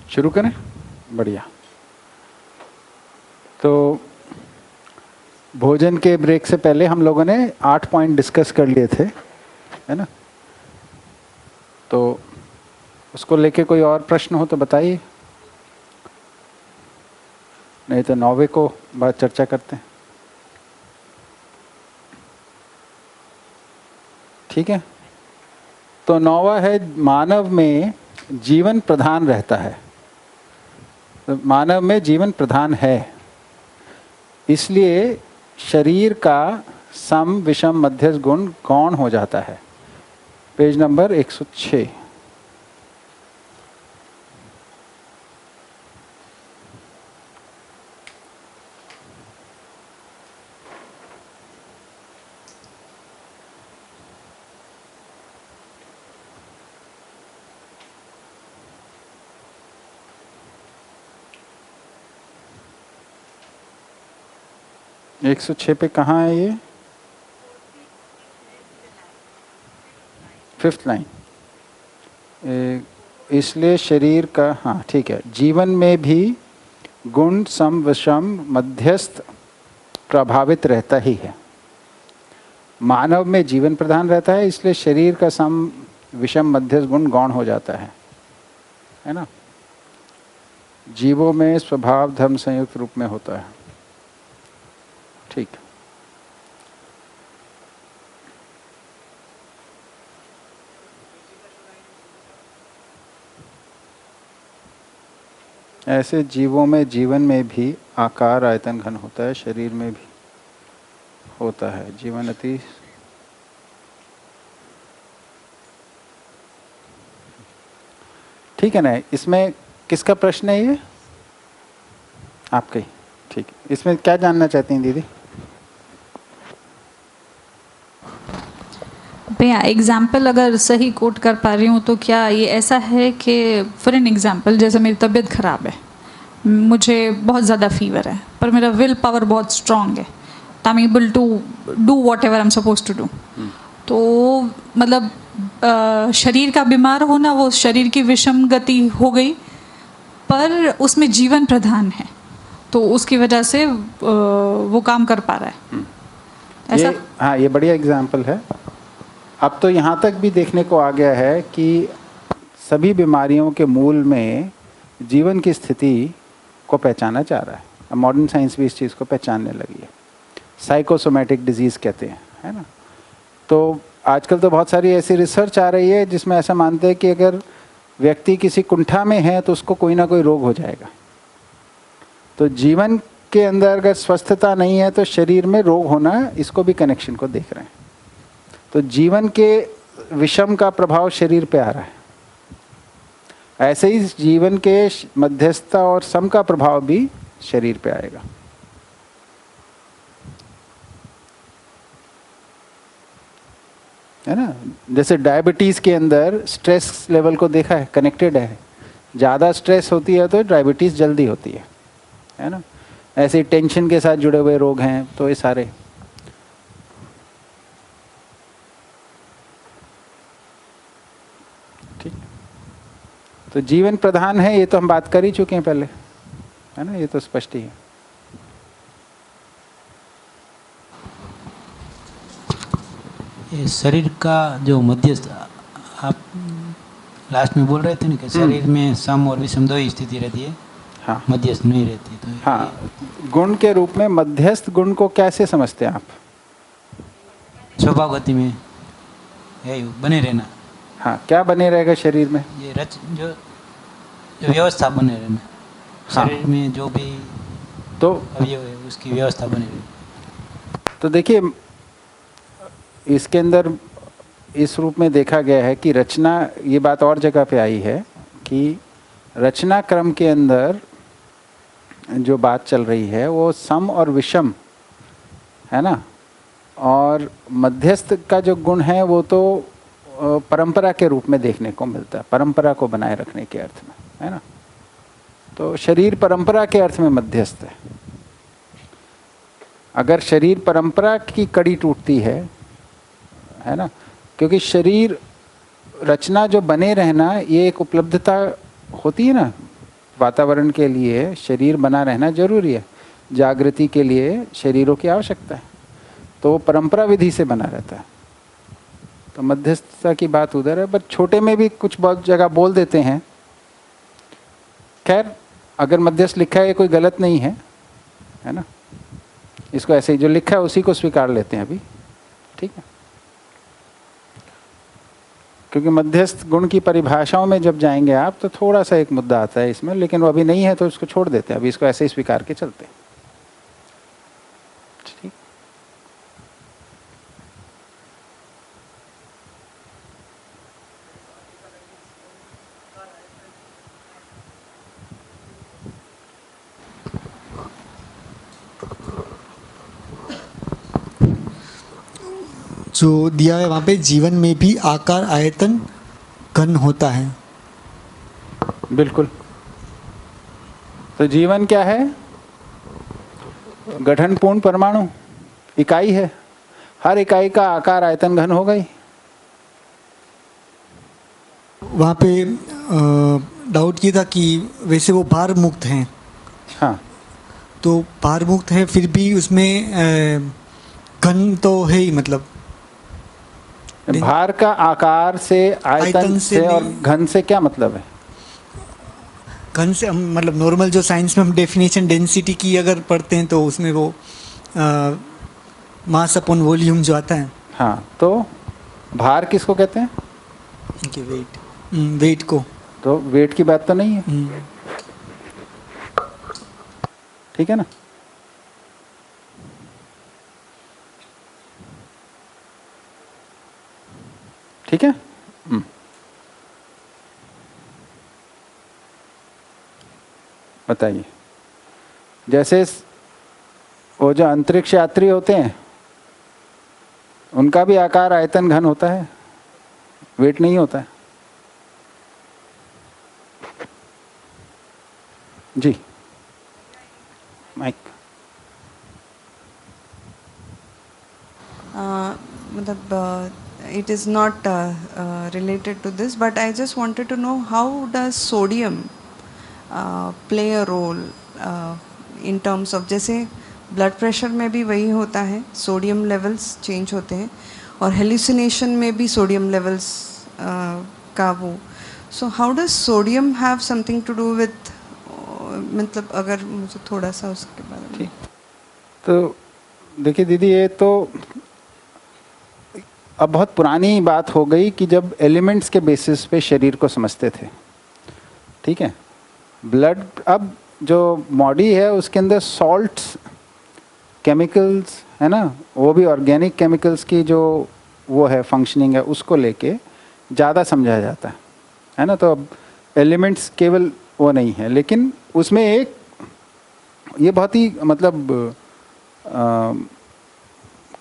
शुरू करें? बढ़िया। तो भोजन के ब्रेक से पहले हम लोगों ने 8 पॉइंट डिस्कस कर लिए थे, है ना? तो उसको लेके कोई और प्रश्न हो तो बताइए, नहीं तो 9वें को बाद चर्चा करते हैं। ठीक है, तो 9वां है मानव में जीवन प्रधान रहता है। तो मानव में जीवन प्रधान है, इसलिए शरीर का सम विषम मध्यस्थ गुण गौण हो जाता है। Page number 106। एक 106 पे कहाँ है ये? 5th line. इसलिए शरीर का, हाँ ठीक है, जीवन में भी गुण सम विषम मध्यस्थ प्रभावित रहता ही है। मानव में जीवन प्रधान रहता है, इसलिए शरीर का सम विषम मध्यस्थ गुण गौण हो जाता है ना? जीवों में स्वभाव धर्म संयुक्त रूप में होता है। ठीक। ऐसे जीवों में जीवन में भी आकार आयतन घन होता है, शरीर में भी होता है। जीवन अति ठीक है ना? इसमें किसका प्रश्न है ये? आपका ही। ठीक है, इसमें क्या जानना चाहती हैं दीदी? भैया एग्जाम्पल अगर सही कोट कर पा रही हूँ तो क्या ये ऐसा है कि फॉर एन एग्जाम्पल, जैसे मेरी तबीयत ख़राब है, मुझे बहुत ज़्यादा फीवर है, पर मेरा विल पावर बहुत स्ट्रॉन्ग है, I am able to do whatever I am suppose to do. तो मतलब शरीर का बीमार होना वो शरीर की विषम गति हो गई, पर उसमें जीवन प्रधान है, तो उसकी वजह से वो काम कर पा रहा है। ऐसा? हाँ, ये बढ़िया एग्जाम्पल है। अब तो यहाँ तक भी देखने को आ गया है कि सभी बीमारियों के मूल में जीवन की स्थिति को पहचाना जा रहा है। अब मॉडर्न साइंस भी इस चीज़ को पहचानने लगी है। साइकोसोमैटिक डिजीज़ कहते हैं, है ना? तो आजकल तो बहुत सारी ऐसी रिसर्च आ रही है जिसमें ऐसा मानते हैं कि अगर व्यक्ति किसी कुंठा में है तो उसको कोई ना कोई रोग हो जाएगा। तो जीवन के अंदर अगर स्वस्थता नहीं है तो शरीर में रोग होना, इसको भी कनेक्शन को देख रहे हैं। तो जीवन के विषम का प्रभाव शरीर पे आ रहा है, ऐसे ही जीवन के मध्यस्थता और सम का प्रभाव भी शरीर पे आएगा। है ना? जैसे डायबिटीज़ के अंदर स्ट्रेस लेवल को देखा है, कनेक्टेड है। ज़्यादा स्ट्रेस होती है तो डायबिटीज़ जल्दी होती है ना? ऐसे टेंशन के साथ जुड़े हुए रोग हैं, तो ये सारे। ठीक, तो जीवन प्रधान है, ये तो हम बात कर ही चुके हैं पहले, है ना? ये तो स्पष्ट ही है। ये शरीर का जो मध्यस्थ, आप लास्ट में बोल रहे थे ना कि शरीर में सम और विषम दो ही स्थिति रहती है, हाँ, मध्यस्थ नहीं रहती। तो हाँ, गुण के रूप में मध्यस्थ गुण को कैसे समझते हैं आप? स्वभाव गति में है बने रहना। हाँ, क्या बने रहेगा शरीर में? ये जो व्यवस्था बने रहना। हाँ, शरीर में जो भी तो अवयव है उसकी व्यवस्था बने रहना। तो देखिए, इसके अंदर इस रूप में देखा गया है कि रचना, ये बात और जगह पे आई है कि रचना क्रम के अंदर जो बात चल रही है वो सम और विषम है ना, और मध्यस्थ का जो गुण है वो तो परंपरा के रूप में देखने को मिलता है, परंपरा को बनाए रखने के अर्थ में, है ना? तो शरीर परंपरा के अर्थ में मध्यस्थ है। अगर शरीर परंपरा की कड़ी टूटती है ना, क्योंकि शरीर रचना जो बने रहना ये एक उपलब्धता होती है ना, वातावरण के लिए शरीर बना रहना जरूरी है, जागृति के लिए शरीरों की आवश्यकता है, तो वो परंपरा विधि से बना रहता है। तो मध्यस्थता की बात उधर है, बट छोटे में भी कुछ बहुत जगह बोल देते हैं। खैर, अगर मध्यस्थ लिखा है ये कोई गलत नहीं है, है ना, इसको ऐसे ही जो लिखा है उसी को स्वीकार लेते हैं अभी, ठीक है। क्योंकि मध्यस्थ गुण की परिभाषाओं में जब जाएंगे आप तो थोड़ा सा एक मुद्दा आता है इसमें, लेकिन वो अभी नहीं है तो इसको छोड़ देते हैं, अभी इसको ऐसे ही स्वीकार के चलते हैं, ठीक। जो दिया है वहाँ पे जीवन में भी आकार आयतन घन होता है। बिल्कुल। तो जीवन क्या है? गठनपूर्ण परमाणु इकाई है, हर इकाई का आकार आयतन घन होगा ही। वहाँ पे डाउट ये था कि वैसे वो भार मुक्त हैं, हाँ, तो भार मुक्त है फिर भी उसमें घन तो है ही, मतलब भार का आकार से आयतन से और घन से क्या मतलब है? घन से हम मतलब नॉर्मल जो साइंस में हम डेफिनेशन डेंसिटी की अगर पढ़ते हैं तो उसमें वो मास अपॉन वॉल्यूम जो आता है। हाँ, तो भार किसको कहते हैं? कि वेट को। तो वेट की बात तो नहीं है, ठीक है ना। ठीक है। बताइए, जैसे वो जो अंतरिक्ष यात्री होते हैं उनका भी आकार आयतन घन होता है, वेट नहीं होता है। जी, माइक। मतलब it is not related to this, but I just wanted to know how does sodium play a role in terms of, जैसे ब्लड प्रेशर में भी वही होता है, सोडियम लेवल्स चेंज होते हैं, और हेलुसिनेशन में भी सोडियम लेवल्स का वो, so how does sodium have something to do with, मतलब अगर मुझे थोड़ा सा उसके बारे में। तो देखिए दीदी, ये तो अब बहुत पुरानी बात हो गई कि जब एलिमेंट्स के बेसिस पे शरीर को समझते थे, ठीक है। ब्लड, अब जो बॉडी है उसके अंदर सॉल्ट्स, केमिकल्स, है ना, वो भी ऑर्गेनिक केमिकल्स की जो वो है फंक्शनिंग है, उसको लेके ज़्यादा समझा जाता है ना। तो अब एलिमेंट्स केवल वो नहीं है, लेकिन उसमें एक ये बहुत ही मतलब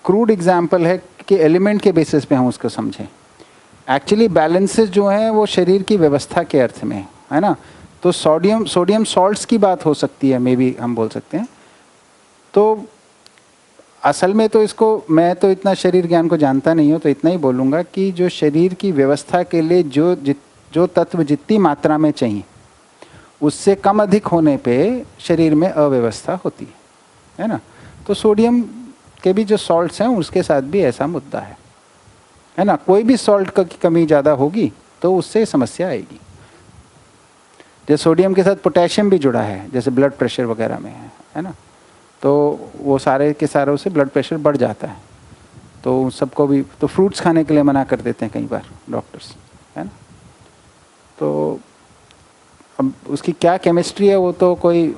क्रूड एग्जाम्पल है कि एलिमेंट के बेसिस पे हम उसको समझें। एक्चुअली बैलेंसेस जो हैं वो शरीर की व्यवस्था के अर्थ में है ना। तो सोडियम सॉल्ट्स की बात हो सकती है, मे बी हम बोल सकते हैं। तो असल में तो इसको, मैं तो इतना शरीर ज्ञान को जानता नहीं हूँ, तो इतना ही बोलूँगा कि जो शरीर की व्यवस्था के लिए जो तत्व जितनी मात्रा में चाहिए उससे कम अधिक होने पे शरीर में अव्यवस्था होती है ना। तो सोडियम के भी जो सॉल्ट्स हैं उसके साथ भी ऐसा मुद्दा है ना। कोई भी सॉल्ट की कमी ज़्यादा होगी तो उससे समस्या आएगी। जैसे सोडियम के साथ पोटेशियम भी जुड़ा है, जैसे ब्लड प्रेशर वगैरह में है ना, तो वो सारे के सारों से ब्लड प्रेशर बढ़ जाता है। तो सबको भी तो फ्रूट्स खाने के लिए मना कर देते हैं कई बार डॉक्टर्स, है ना। तो अब उसकी क्या केमिस्ट्री है वो तो कोई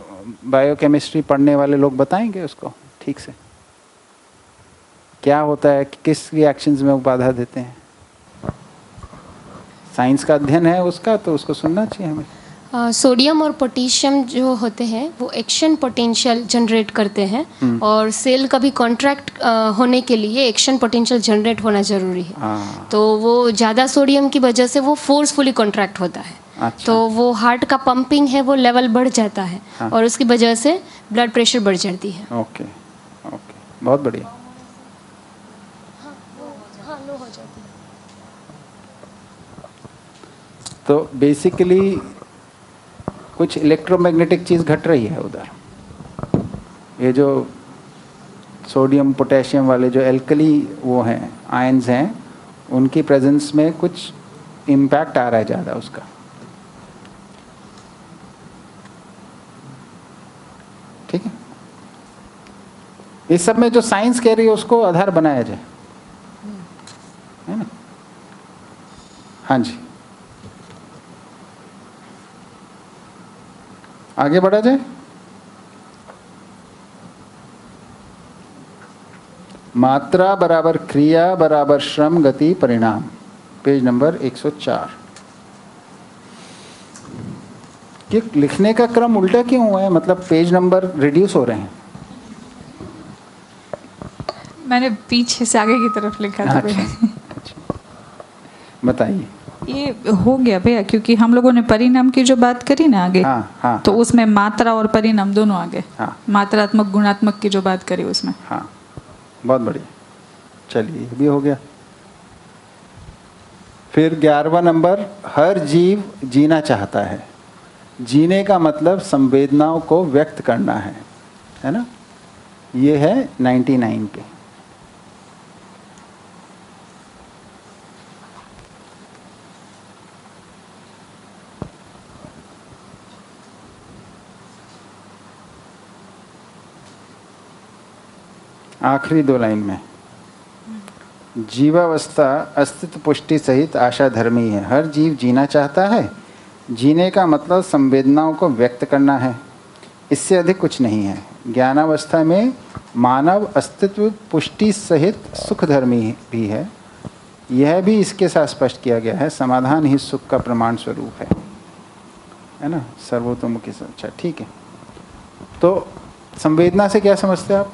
बायोकेमिस्ट्री पढ़ने वाले लोग बताएंगे उसको ठीक से, क्या होता है, किस रिएक्शंस में वो बाधा देते हैं। साइंस का अध्ययन है उसका, तो उसको सुनना चाहिए हमें। सोडियम और पोटेशियम जो होते हैं वो एक्शन पोटेंशियल जनरेट करते हैं, और सेल का भी कॉन्ट्रैक्ट होने के लिए एक्शन पोटेंशियल जनरेट होना ज़रूरी है। तो वो ज़्यादा सोडियम की वजह से वो फोर्सफुली कॉन्ट्रैक्ट होता है। अच्छा। तो वो हार्ट का पंपिंग है वो लेवल बढ़ जाता है, और उसकी वजह से ब्लड प्रेशर बढ़ जाती है। ओके ओके, बहुत बढ़िया। लो हो जाती है। तो बेसिकली कुछ इलेक्ट्रोमैग्नेटिक चीज़ घट रही है उधर। ये जो सोडियम पोटेशियम वाले जो एल्कली वो हैं आयंस हैं, उनकी प्रेजेंस में कुछ इम्पैक्ट आ रहा है ज़्यादा उसका। ठीक है, इस सब में जो साइंस कह रही है उसको आधार बनाया जाए, है ना। हाँ जी, आगे बढ़ा जाए। मात्रा बराबर क्रिया बराबर श्रम गति परिणाम, पेज नंबर 104। कि लिखने का क्रम उल्टा क्यों हुआ है, मतलब पेज नंबर रिड्यूस हो रहे हैं। मैंने पीछे से आगे की तरफ लिखा था भैया। अच्छा, बताइए। ये हो गया भैया, क्योंकि हम लोगों ने परिणाम की जो बात करी ना आगे, हाँ, तो उसमें मात्रा और परिणाम दोनों आगे। हाँ, मात्रात्मक गुणात्मक की जो बात करी उसमें। हाँ, बहुत बढ़िया। चलिए, ये भी हो गया। फिर 11वां नंबर, हर जीव जीना चाहता है। जीने का मतलब संवेदनाओं को व्यक्त करना है ना। ये है 99 पे। आखिरी 2 लाइन में, जीवावस्था अस्तित्व पुष्टि सहित आशा धर्मी है। हर जीव जीना चाहता है। जीने का मतलब संवेदनाओं को व्यक्त करना है, इससे अधिक कुछ नहीं है। ज्ञानावस्था में मानव अस्तित्व पुष्टि सहित सुख धर्मी भी है। यह भी इसके साथ स्पष्ट किया गया है। समाधान ही सुख का प्रमाण स्वरूप है ना, सर्वतोमुखी। अच्छा, ठीक है। तो संवेदना से क्या समझते हैं आप?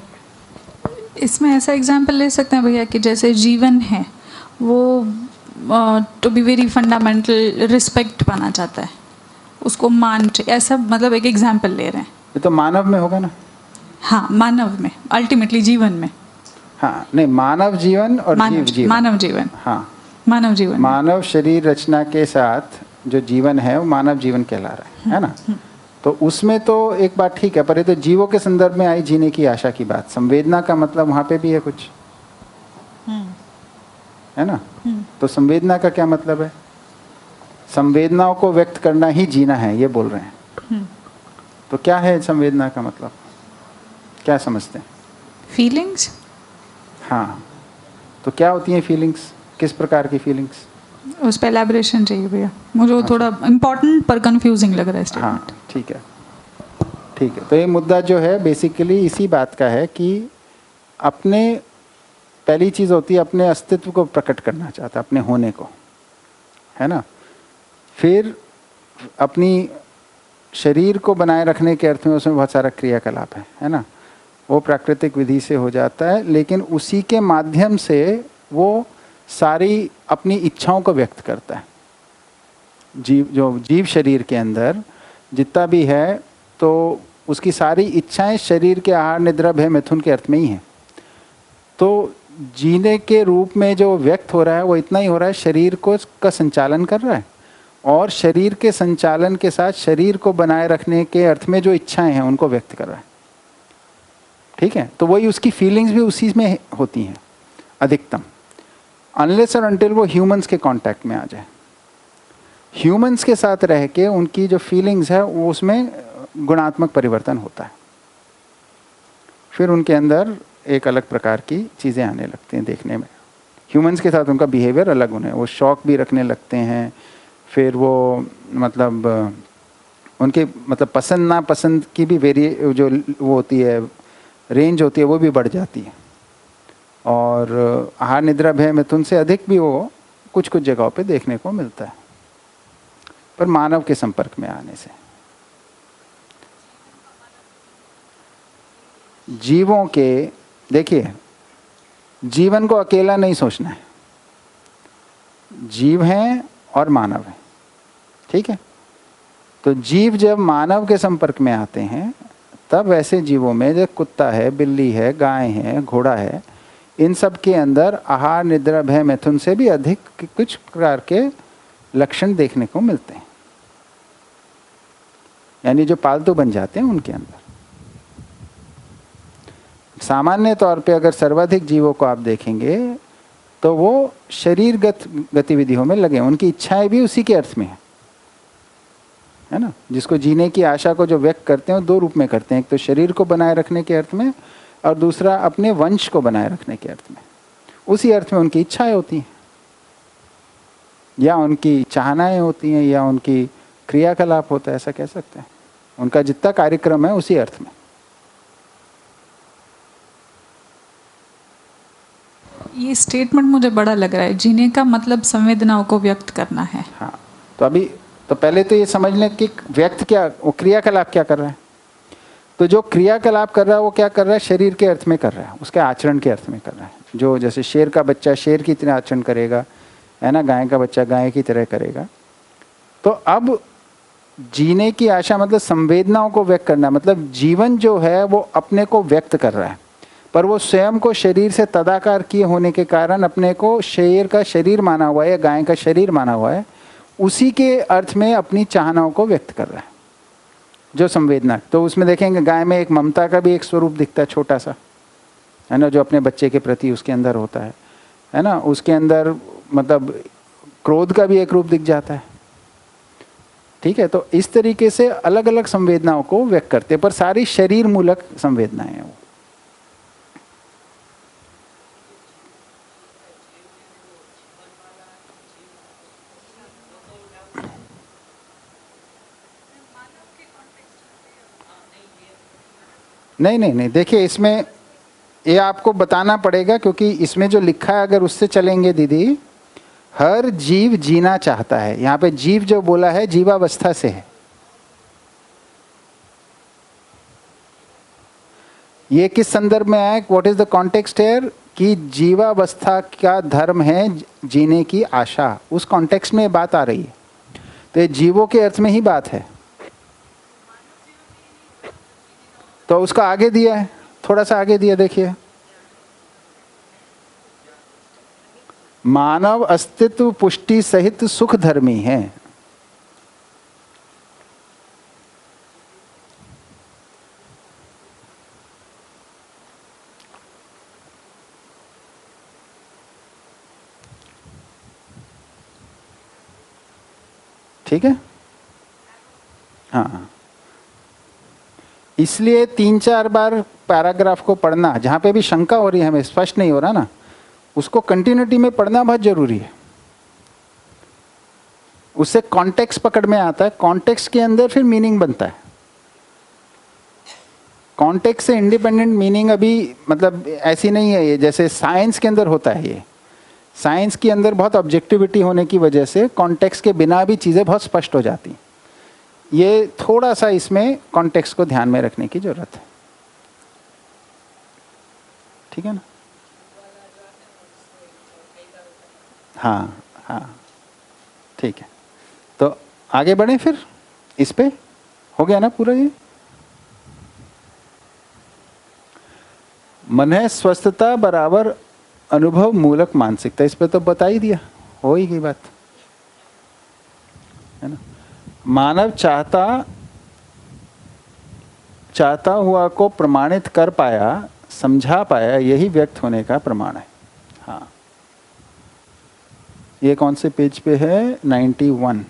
इसमें ऐसा एग्जाम्पल ले सकते हैं भैया कि जैसे जीवन है वो to be very fundamental respect पाना चाहता है, उसको मान, ऐसा मतलब एक एग्जाम्पल ले रहे हैं। ये तो मानव में होगा ना। हाँ, मानव में, अल्टीमेटली जीवन में। हाँ, नहीं, मानव जीवन और जीव जीवन। मानव जीवन, हाँ, मानव जीवन, मानव शरीर रचना के साथ जो जीवन है वो मानव जीवन कहला रहा है ना। तो उसमें तो एक बात ठीक है, पर ये तो जीवों के संदर्भ में आई जीने की आशा की बात। संवेदना का मतलब वहाँ पे भी है कुछ, है ना। तो संवेदना का क्या मतलब है? संवेदनाओं को व्यक्त करना ही जीना है, ये बोल रहे हैं। तो क्या है संवेदना का मतलब, क्या समझते हैं? फीलिंग्स। हाँ, तो क्या होती हैं फीलिंग्स, किस प्रकार की फीलिंग्स? उस पर एलैबोरेशन चाहिए भैया, मुझे वो थोड़ा इम्पोर्टेंट पर कंफ्यूजिंग लग रहा है स्टेटमेंट। हाँ, ठीक है, ठीक है। तो ये मुद्दा जो है बेसिकली इसी बात का है कि अपने, पहली चीज़ होती है अपने अस्तित्व को प्रकट करना चाहता है, अपने होने को, है ना। फिर अपनी शरीर को बनाए रखने के अर्थ में उसमें बहुत सारा क्रियाकलाप है ना। वो प्राकृतिक विधि से हो जाता है, लेकिन उसी के माध्यम से वो सारी अपनी इच्छाओं को व्यक्त करता है। जीव शरीर के अंदर जितना भी है, तो उसकी सारी इच्छाएं शरीर के आहार निद्रा भय मिथुन के अर्थ में ही हैं। तो जीने के रूप में जो व्यक्त हो रहा है वो इतना ही हो रहा है, शरीर को का संचालन कर रहा है, और शरीर के संचालन के साथ शरीर को बनाए रखने के अर्थ में जो इच्छाएं हैं उनको व्यक्त कर रहा है। ठीक है, तो वही उसकी फीलिंग्स भी उसी में होती हैं अधिकतम, अनलेस और अनटिल वो ह्यूमंस के कांटेक्ट में आ जाए। ह्यूमंस के साथ रह के उनकी जो फीलिंग्स है वो उसमें गुणात्मक परिवर्तन होता है। फिर उनके अंदर एक अलग प्रकार की चीज़ें आने लगती हैं देखने में। ह्यूमंस के साथ उनका बिहेवियर अलग होने, वो शौक भी रखने लगते हैं। फिर वो मतलब उनके मतलब पसंद नापसंद की भी जो वो होती है, रेंज होती है, वो भी बढ़ जाती है। और आहार निद्रा भय मिथुन से अधिक भी वो कुछ कुछ जगहों पे देखने को मिलता है, पर मानव के संपर्क में आने से। जीवों के, देखिए, जीवन को अकेला नहीं सोचना है। जीव हैं और मानव हैं, ठीक है। तो जीव जब मानव के संपर्क में आते हैं तब वैसे जीवों में जब कुत्ता है, बिल्ली है, गाय है, घोड़ा है, इन सब के अंदर आहार निद्रा भय मैथुन से भी अधिक कुछ प्रकार के लक्षण देखने को मिलते हैं। यानी जो पालतू बन जाते हैं उनके अंदर। सामान्य तौर पे अगर सर्वाधिक जीवों को आप देखेंगे तो वो शरीरगत गतिविधियों में लगे, उनकी इच्छाएं भी उसी के अर्थ में है ना। जिसको जीने की आशा को जो व्यक्त करते हैं वो दो रूप में करते हैं, एक तो शरीर को बनाए रखने के अर्थ में और दूसरा अपने वंश को बनाए रखने के अर्थ में। उसी अर्थ में उनकी इच्छाएं होती हैं या उनकी चाहनाएं होती हैं या उनकी क्रियाकलाप होता है, ऐसा कह सकते हैं। उनका जितना कार्यक्रम है उसी अर्थ में। ये स्टेटमेंट मुझे बड़ा लग रहा है, जीने का मतलब संवेदनाओं को व्यक्त करना है। हाँ, तो अभी तो पहले तो ये समझ लें कि व्यक्त क्या, वो क्रियाकलाप क्या कर रहा है। तो जो क्रियाकलाप कर रहा है वो क्या कर रहा है, शरीर के अर्थ में कर रहा है, उसके आचरण के अर्थ में कर रहा है। जो जैसे शेर का बच्चा शेर की तरह आचरण करेगा, है ना, गाय का बच्चा गाय की तरह करेगा। तो अब जीने की आशा मतलब संवेदनाओं को व्यक्त करना, मतलब जीवन जो है वो अपने को व्यक्त कर रहा है, पर वो स्वयं को शरीर से तदाकार किए होने के कारण अपने को शेर का शरीर माना हुआ है या गाय का शरीर माना हुआ है, उसी के अर्थ में अपनी चाहनाओं को व्यक्त कर रहा है जो संवेदना। तो उसमें देखेंगे गाय में एक ममता का भी एक स्वरूप दिखता है, छोटा सा, है ना, जो अपने बच्चे के प्रति उसके अंदर होता है ना। उसके अंदर मतलब क्रोध का भी एक रूप दिख जाता है, ठीक है। तो इस तरीके से अलग अलग संवेदनाओं को व्यक्त करते हैं, पर सारी शरीर मूलक संवेदनाएं हैं वो। नहीं नहीं नहीं, देखिए इसमें ये आपको बताना पड़ेगा, क्योंकि इसमें जो लिखा है अगर उससे चलेंगे दीदी, हर जीव जीना चाहता है। यहाँ पे जीव जो बोला है जीवावस्था से है। ये किस संदर्भ में आया, what is the context here, कि जीवावस्था का धर्म है जीने की आशा, उस कॉन्टेक्स्ट में बात आ रही है। तो ये जीवों के अर्थ में ही बात है। तो उसका आगे दिया है, थोड़ा सा आगे दिया, देखिए, मानव अस्तित्व पुष्टि सहित सुख धर्मी है। ठीक है, हाँ। इसलिए 3-4 बार पैराग्राफ को पढ़ना, जहाँ पे भी शंका हो रही है, हमें स्पष्ट नहीं हो रहा ना, उसको कंटिन्यूटी में पढ़ना बहुत जरूरी है। उससे कॉन्टेक्स्ट पकड़ में आता है, कॉन्टेक्स्ट के अंदर फिर मीनिंग बनता है। कॉन्टेक्स्ट से इंडिपेंडेंट मीनिंग अभी मतलब ऐसी नहीं है ये, जैसे साइंस के अंदर होता है। ये साइंस के अंदर बहुत ऑब्जेक्टिविटी होने की वजह से कॉन्टेक्स्ट के बिना भी चीज़ें बहुत स्पष्ट हो जाती हैं। ये थोड़ा सा इसमें कॉन्टेक्स्ट को ध्यान में रखने की जरूरत है, ठीक है ना। हाँ हाँ, ठीक है। तो आगे बढ़ें फिर, इस पे हो गया ना पूरा। ये मन है स्वस्थता बराबर अनुभव मूलक मानसिकता, इस पे तो बता ही दिया, हो ही गई बात, है ना। मानव चाहता हुआ को प्रमाणित कर पाया, समझा पाया, यही व्यक्त होने का प्रमाण है। हाँ, ये कौन से पेज पे है, 91।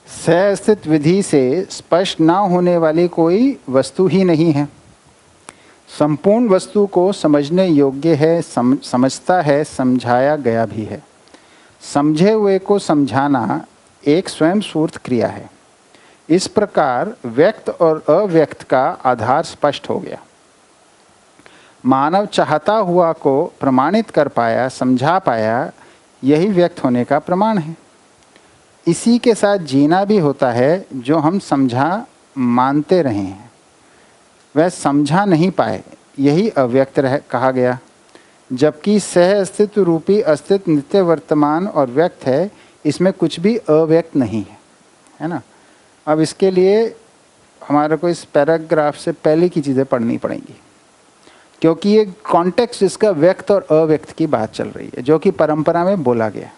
सहअस्तित्व विधि से स्पष्ट न होने वाली कोई वस्तु ही नहीं है। संपूर्ण वस्तु को समझने योग्य है, समझता है, समझाया गया भी है। समझे हुए को समझाना एक स्वयं स्फूर्त क्रिया है। इस प्रकार व्यक्त और अव्यक्त का आधार स्पष्ट हो गया। मानव चाहता हुआ को प्रमाणित कर पाया, समझा पाया, यही व्यक्त होने का प्रमाण है। इसी के साथ जीना भी होता है जो हम समझा मानते रहे हैं, वह समझा नहीं पाए, यही अव्यक्त कहा गया। जबकि सह अस्तित्व रूपी अस्तित्व नित्य वर्तमान और व्यक्त है, इसमें कुछ भी अव्यक्त नहीं है ना। अब इसके लिए हमारे को इस पैराग्राफ से पहले की चीज़ें पढ़नी पड़ेंगी, क्योंकि ये कॉन्टेक्स्ट इसका व्यक्त और अव्यक्त की बात चल रही है, जो कि परंपरा में बोला गया।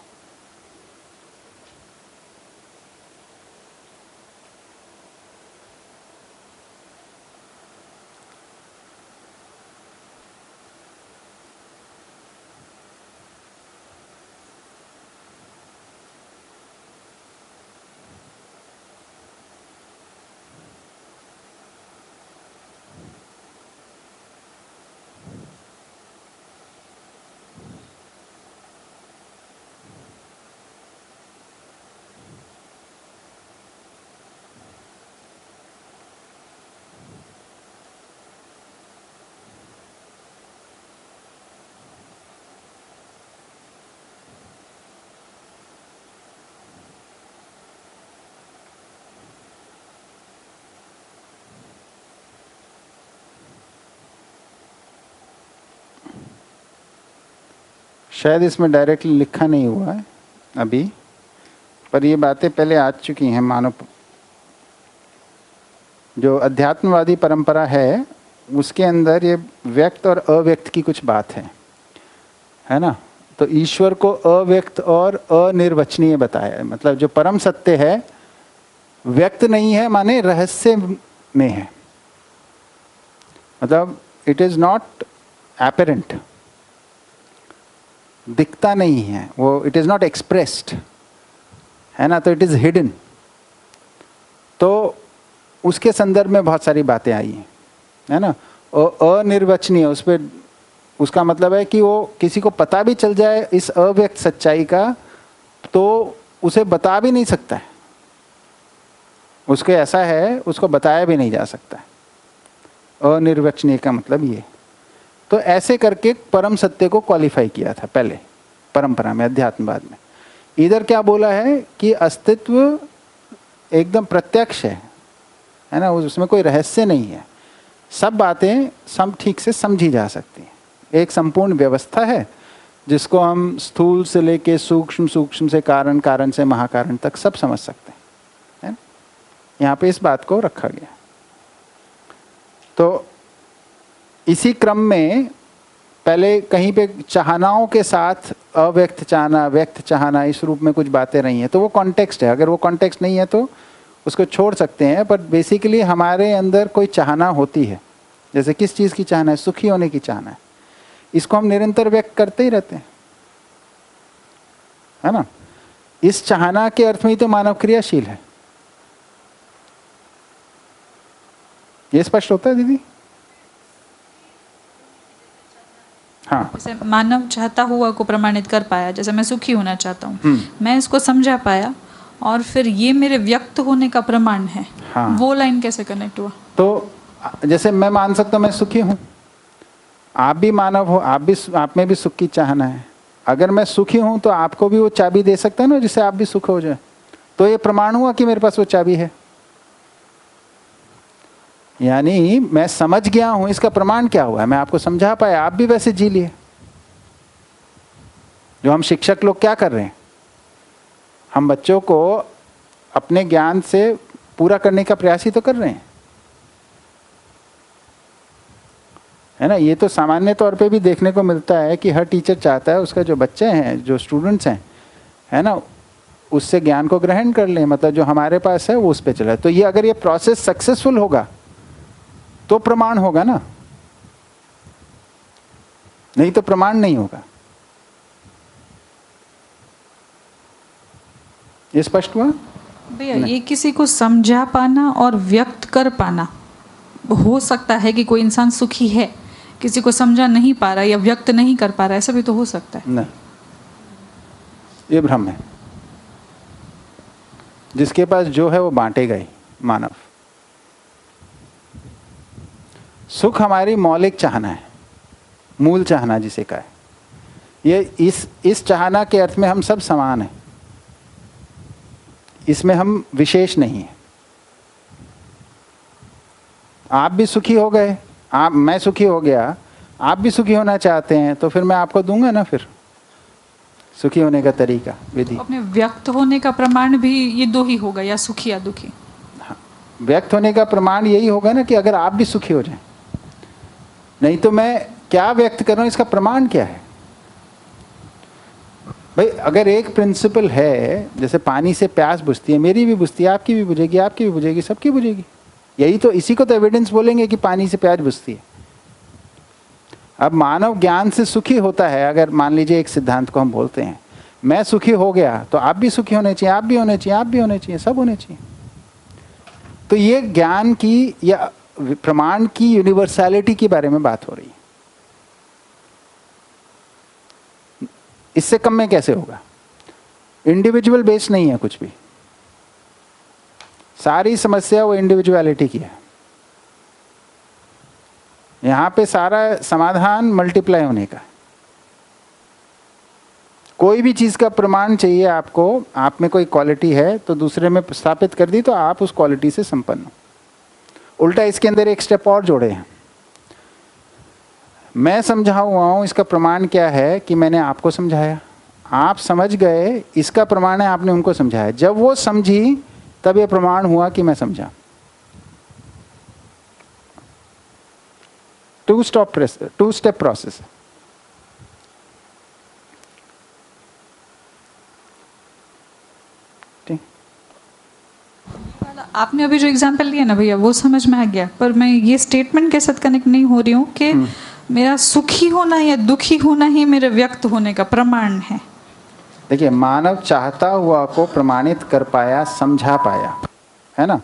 शायद इसमें डायरेक्टली लिखा नहीं हुआ है अभी, पर ये बातें पहले आ चुकी हैं। मानव जो अध्यात्मवादी परंपरा है उसके अंदर ये व्यक्त और अव्यक्त की कुछ बात है ना। तो ईश्वर को अव्यक्त और अनिर्वचनीय बताया है, मतलब जो परम सत्य है व्यक्त नहीं है, माने रहस्य में है, मतलब इट इज नॉट एपरेंट, दिखता नहीं है वो, इट इज नॉट एक्सप्रेस्ड, है ना, तो इट इज हिडन। तो उसके संदर्भ में बहुत सारी बातें आई हैं, है ना। और अनिर्वचनीय, उस पर उसका मतलब है कि वो किसी को पता भी चल जाए इस अव्यक्त सच्चाई का तो उसे बता भी नहीं सकता है, उसके ऐसा है उसको बताया भी नहीं जा सकता है। अनिर्वचनीय का मतलब ये। तो ऐसे करके परम सत्य को क्वालिफाई किया था पहले परंपरा में, अध्यात्मवाद में। इधर क्या बोला है कि अस्तित्व एकदम प्रत्यक्ष है ना, उसमें कोई रहस्य नहीं है, सब बातें सब ठीक से समझी जा सकती हैं। एक संपूर्ण व्यवस्था है जिसको हम स्थूल से लेके सूक्ष्म, सूक्ष्म से कारण, कारण से महाकारण तक सब समझ सकते हैं, है ना? यहाँ पे इस बात को रखा गया। तो इसी क्रम में पहले कहीं पे चाहनाओं के साथ अव्यक्त चाहना, व्यक्त चाहना, इस रूप में कुछ बातें रही हैं, तो वो कॉन्टेक्स्ट है। अगर वो कॉन्टेक्स्ट नहीं है तो उसको छोड़ सकते हैं, पर बेसिकली हमारे अंदर कोई चाहना होती है। जैसे किस चीज़ की चाहना है? सुखी होने की चाहना है, इसको हम निरंतर व्यक्त करते ही रहते हैं, है ना। इस चाहना के अर्थ में ही तो मानव क्रियाशील है। ये स्पष्ट होता है दीदी? हाँ, जैसे मानव चाहता हुआ को प्रमाणित कर पाया, जैसे मैं सुखी होना चाहता हूँ, मैं इसको समझा पाया और फिर ये मेरे व्यक्त होने का प्रमाण है। हाँ। वो लाइन कैसे कनेक्ट हुआ? तो जैसे मैं मान सकता हूँ मैं सुखी हूँ, आप भी मानव हो, आप में भी सुख की चाहना है। अगर मैं सुखी हूँ तो आपको भी वो चाबी दे सकता है ना, जिससे आप भी सुख हो जाए। तो ये प्रमाण हुआ कि मेरे पास वो चाबी है, यानी मैं समझ गया हूं। इसका प्रमाण क्या हुआ? मैं आपको समझा पाया, आप भी वैसे जी लिए। जो हम शिक्षक लोग क्या कर रहे हैं, हम बच्चों को अपने ज्ञान से पूरा करने का प्रयास ही तो कर रहे हैं, है ना। ये तो सामान्य तौर पे भी देखने को मिलता है कि हर टीचर चाहता है उसका जो बच्चे हैं, जो स्टूडेंट्स हैं, है ना, उससे ज्ञान को ग्रहण कर लें, मतलब जो हमारे पास है वो उस पर चले। तो ये अगर ये प्रोसेस सक्सेसफुल होगा तो प्रमाण होगा ना, नहीं तो प्रमाण नहीं होगा। ये स्पष्ट हुआ भैया? ये किसी को समझा पाना और व्यक्त कर पाना, हो सकता है कि कोई इंसान सुखी है, किसी को समझा नहीं पा रहा या व्यक्त नहीं कर पा रहा, ऐसा भी तो हो सकता है। नहीं, ये भ्रम है। जिसके पास जो है वो बांटेगा ही मानव। सुख हमारी मौलिक चाहना है, मूल चाहना जिसे कहा है। ये इस चाहना के अर्थ में हम सब समान हैं, इसमें हम विशेष नहीं है। आप भी सुखी हो गए, मैं सुखी हो गया, आप भी सुखी होना चाहते हैं, तो फिर मैं आपको दूंगा ना फिर सुखी होने का तरीका, विधि। अपने व्यक्त होने का प्रमाण भी ये दो ही होगा, या सुखी या दुखी? हाँ, व्यक्त होने का प्रमाण यही होगा ना कि अगर आप भी सुखी हो जाएं। नहीं तो मैं क्या व्यक्त कर रहा हूं, इसका प्रमाण क्या है? भाई अगर एक प्रिंसिपल है, जैसे पानी से प्यास बुझती है, मेरी भी बुझती है, आपकी भी बुझेगी, आपकी भी बुझेगी, सबकी बुझेगी। यही तो, इसी को तो एविडेंस बोलेंगे कि पानी से प्यास बुझती है। अब मानव ज्ञान से सुखी होता है, अगर मान लीजिए एक सिद्धांत को हम बोलते हैं, मैं सुखी हो गया तो आप भी सुखी होने चाहिए, आप भी होने चाहिए, आप भी होने चाहिए, सब होने चाहिए। तो ये ज्ञान की या प्रमाण की यूनिवर्सैलिटी के बारे में बात हो रही है। इससे कम में कैसे होगा? इंडिविजुअल बेस नहीं है कुछ भी, सारी समस्या वो इंडिविजुअलिटी की है। यहां पे सारा समाधान मल्टीप्लाई होने का। कोई भी चीज का प्रमाण चाहिए आपको, आप में कोई क्वालिटी है तो दूसरे में स्थापित कर दी तो आप उस क्वालिटी से संपन्न हो। उल्टा इसके अंदर एक स्टेप और जोड़े हैं, मैं समझा हुआ हूं, इसका प्रमाण क्या है कि मैंने आपको समझाया, आप समझ गए, इसका प्रमाण है आपने उनको समझाया। जब वो समझी तब ये प्रमाण हुआ कि मैं समझा। Two step process. ठीक, आपने अभी जो एग्जांपल लिया ना भैया, वो समझ में आ गया, पर मैं ये स्टेटमेंट के साथ कनेक्ट नहीं हो रही हूँ कि मेरा सुखी होना या दुखी होना ही मेरे व्यक्त होने का प्रमाण है। देखिए, मानव चाहता हुआ को प्रमाणित कर पाया, समझा पाया, है ना।